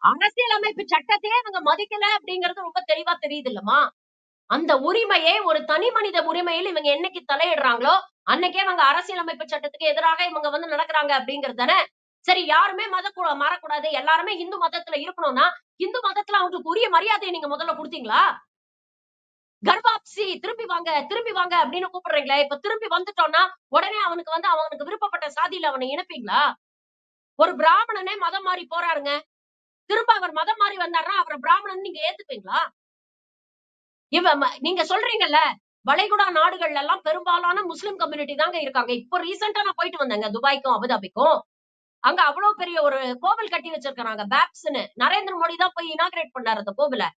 அரசியலமைப்பு சட்டத்தையே இவங்க மதிக்கல அப்படிங்கிறது ரொம்ப தெளிவா தெரியுது இல்லம்மா. அந்த உரிமையை ஒரு தனி மனித உரிமையில் இவங்க என்னைக்கு தலையிடுறாங்களோ, அன்னைக்கே இவங்க அரசியலமைப்பு சட்டத்துக்கு எதிராக இவங்க நடக்குறாங்க அப்படிங்கிறது தானே. சரி யாருமே மாறக்கூடாது. எல்லாருமே இந்து மதத்துல இருக்கணும்னா, இந்து மதத்துல அவங்களுக்கு உரிய மரியாதைய நீங்க முதல்ல குடுத்தீங்களா? கர்வாப்சி திரும்பி வாங்க அப்படின்னு கூப்பிடுறீங்களே. இப்ப திரும்பி வந்துட்டோம்னா, உடனே அவனுக்கு விருப்பப்பட்ட சாதியில அவன இணைப்பீங்களா? ஒரு பிராமணனே மதம் மாறி போறாருங்க. திரும்ப அவர் மதம் மாறி வந்தாருன்னா, அவர பிராமணன் நீங்க ஏத்துப்பீங்களா? நீங்க சொல்றீங்கல்ல, வளைகுடா நாடுகள்ல எல்லாம் பெரும்பாலான முஸ்லிம் கம்யூனிட்டி தாங்க இருக்காங்க. இப்போ ரீசென்ட்டா நான் போயிட்டு வந்தேங்க துபாய்க்கும், அபுதாபிக்கும். அங்க அவ்ளோ பெரிய ஒரு கோவில் கட்டி வச்சிருக்காங்க. பேப்ஸ்ன்னு. நரேந்திர மோடி தான் போய் இனாகிரேட் பண்ணாரு அந்த கோவில.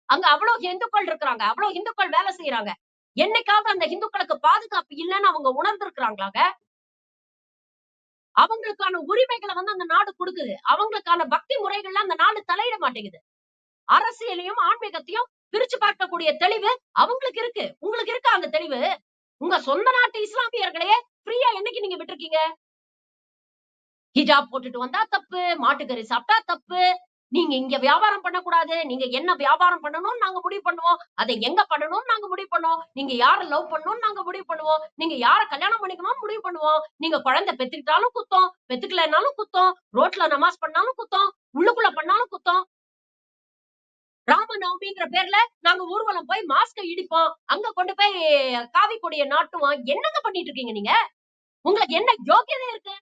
அங்க அவ்ளோ இந்துக்கள் இருக்கிறாங்க. அவ்ளோ இந்துக்கள் வேலை செய்றாங்க. என்னைக்காவது அந்த இந்துக்களுக்கு பாதுகாப்பு இல்லன்னு அவங்க உணர்ந்திருக்கிறாங்களாங்க? அவங்களுக்கான உரிமைகள அந்த நாடு குடுக்குது. அவங்களுக்கான பக்தி முறைகள்ல அந்த நாடு தலையிட மாட்டேங்குது. அரசியலையும், ஆன்மீகத்தையும் பிரிச்சு பார்க்கக்கூடிய தெளிவு அவங்களுக்கு இருக்கு. உங்களுக்கு இருக்கா அந்த தெளிவு? உங்க சொந்த நாட்டு இஸ்லாமியர்களையே ஃப்ரீயா என்னைக்கு நீங்க விட்டுருக்கீங்க? ஹிஜாப் போட்டுட்டு வந்தா தப்பு, மாட்டுக்கறி சாப்பிட்டா தப்பு. நீங்க இங்க வியாபாரம் பண்ணக்கூடாது. நீங்க என்ன வியாபாரம் பண்ணணும்னு நாங்க முடிவு பண்ணுவோம். அத எங்க பண்ணணும்னு நாங்க முடிவு பண்ணுவோம். நீங்க யார லவ் பண்ணணும்னு நாங்க முடிவு பண்ணுவோம். நீங்க யார கல்யாணம் பண்ணிக்கணும்னு முடிவு பண்ணுவோம். நீங்க குழந்தை பெத்துக்கிட்டாலும் குத்தம், பெத்துக்கலனாலும் குத்தம், ரோட்ல நமாஸ் பண்ணாலும் குத்தம், உள்ளுக்குள்ள பண்ணாலும் குத்தம். ராமநவமின்ற பேர்ல நாங்க ஊர்வலம் போய் மாஸ்க இடிப்போம். அங்க கொண்டு போய் காவி கொடிய நாட்டுவோம். என்னங்க பண்ணிட்டு இருக்கீங்க நீங்க? உங்களுக்கு என்ன யோக்கியதை இருக்கு?